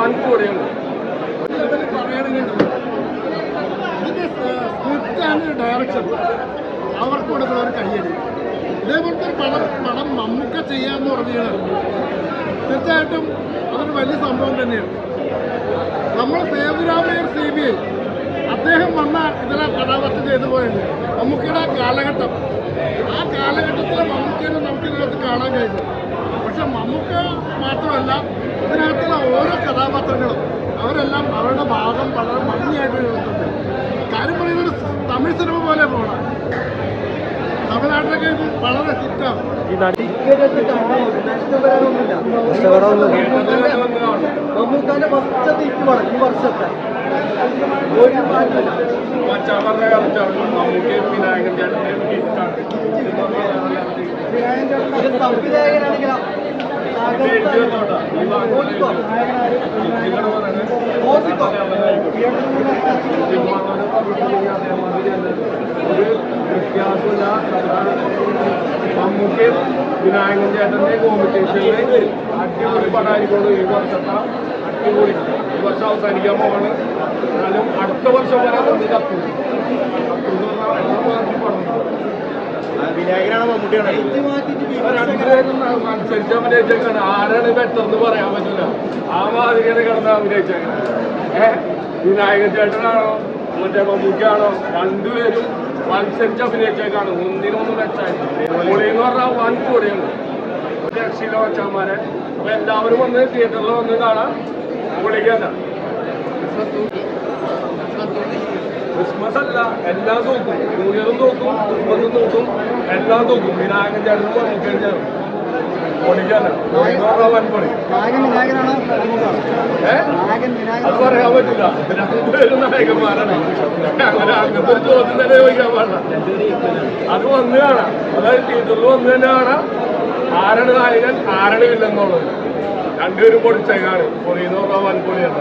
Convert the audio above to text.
വൻ കൂടിയാണ്. ഡയറക്ഷൻ അവർക്ക് കൊടുക്കുന്ന ഒരു കയ്യടി. ഇതേപോലത്തെ ഒരു പടം മമ്മൂക്ക ചെയ്യാന്ന് പറഞ്ഞാൽ തീർച്ചയായിട്ടും അതൊരു വലിയ സംഭവം തന്നെയാണ്. നമ്മൾ സേതുരാമയ്യർ CBI അദ്ദേഹം വന്ന ഇതിലെ കഥാപാത്രം ചെയ്തു പോയത് മമ്മൂക്കയുടെ കാലഘട്ടം. ആ കാലഘട്ടത്തിലെ മമ്മൂക്കയെ നമുക്ക് ഇതിനകത്ത് കാണാൻ കഴിഞ്ഞു. പക്ഷെ മമ്മൂക്ക മാത്രമല്ല, ഇതിനകത്തുള്ള ഓരോ കഥാപാത്രങ്ങളും അവരെല്ലാം അവരുടെ ഭാഗം വളരെ ഭംഗിയായിട്ട് എഴുതുന്നുണ്ട്. കാര്യം പറയുന്നത് തമിഴ് സിനിമ പോലെ പോകണം. തമിഴ്നാട്ടിലൊക്കെ ഇത് വളരെ ഹിറ്റാണ്. മമ്മൂക്കാന്റെ ഫസ്റ്റത്തെ ഇക്കുവാണ് ഈ വർഷത്തെ ഒരു മാറ്റമില്ല. സംവിധായകനാണെങ്കിലും മമ്മൂക്കയും വിനായകൻ ചേട്ടൻ്റെ കോമ്പറ്റീഷനിൽ അടിപൊളി പടമായിരിക്കും ഈ വർഷത്തെ. അടിപൊളി ഈ വർഷം അവസാനിക്കാൻ പോവാണ്. എന്നാലും അടുത്ത വർഷം വരെ നമുക്ക് കത്തും എന്ന് പറഞ്ഞാൽ പടം വിനായകനാണ് മമ്മൂട്ടിയാണ് രണ്ടുപേരും അനുസരിച്ച് അഭിനയിച്ചേക്കാണ്. ആരാണ് ബെറ്റർന്ന് പറയാൻ പറ്റില്ല. ആ മാതിരിയാണ് കിടന്ന് അഭിനയിച്ചേക്കണം. വിനായകൻ ചേട്ടനാണോ മറ്റേ മമ്മൂക്കാണോ, രണ്ടുപേരും മത്സരിച്ച് അഭിനയിച്ചേക്കാണ്. ഒന്നിനൊന്നും വെച്ചാൽ പൊളി എന്ന് പറഞ്ഞാൽ വൻ പൊളിയാണ്. ഒരു രക്ഷയിലെ വച്ചാന്മാരെ. അപ്പൊ എല്ലാവരും വന്ന് തിയേറ്ററിൽ വന്ന് കാണാൻ പൊളിക്കല്ല. ക്രിസ്മസ് അല്ല, എല്ലാം തോക്കും. ന്യൂ ഇയറും തോക്കും, ക്രിസ്മസും തോക്കും, എല്ലാം തോക്കും. വിനായകൻ ചേട്ടനും മമ്മൂക്കൻ ചേട്ടനും പൊളിക്കല്ല. വൻ പൊളി. അത് പറയാൻ പറ്റില്ല. രണ്ടുപേരും നായകന്മാരാണ്. അങ്ങനെ അങ്ങനത്തെ ഒരു ചോദ്യം തന്നെ ചോദിക്കാൻ പാടില്ല. അത് വന്ന് കാണാം. അതായത് തിയേറ്ററിൽ വന്ന് തന്നെ കാണാം. ആരാണ് നായകൻ, ആരാണ് വില്ലെന്നുള്ളത്. രണ്ടുപേരും പൊളിച്ചേക്കാണ്. പൊളിയെന്ന് പറഞ്ഞാൽ വൻ പൊളിയല്ല.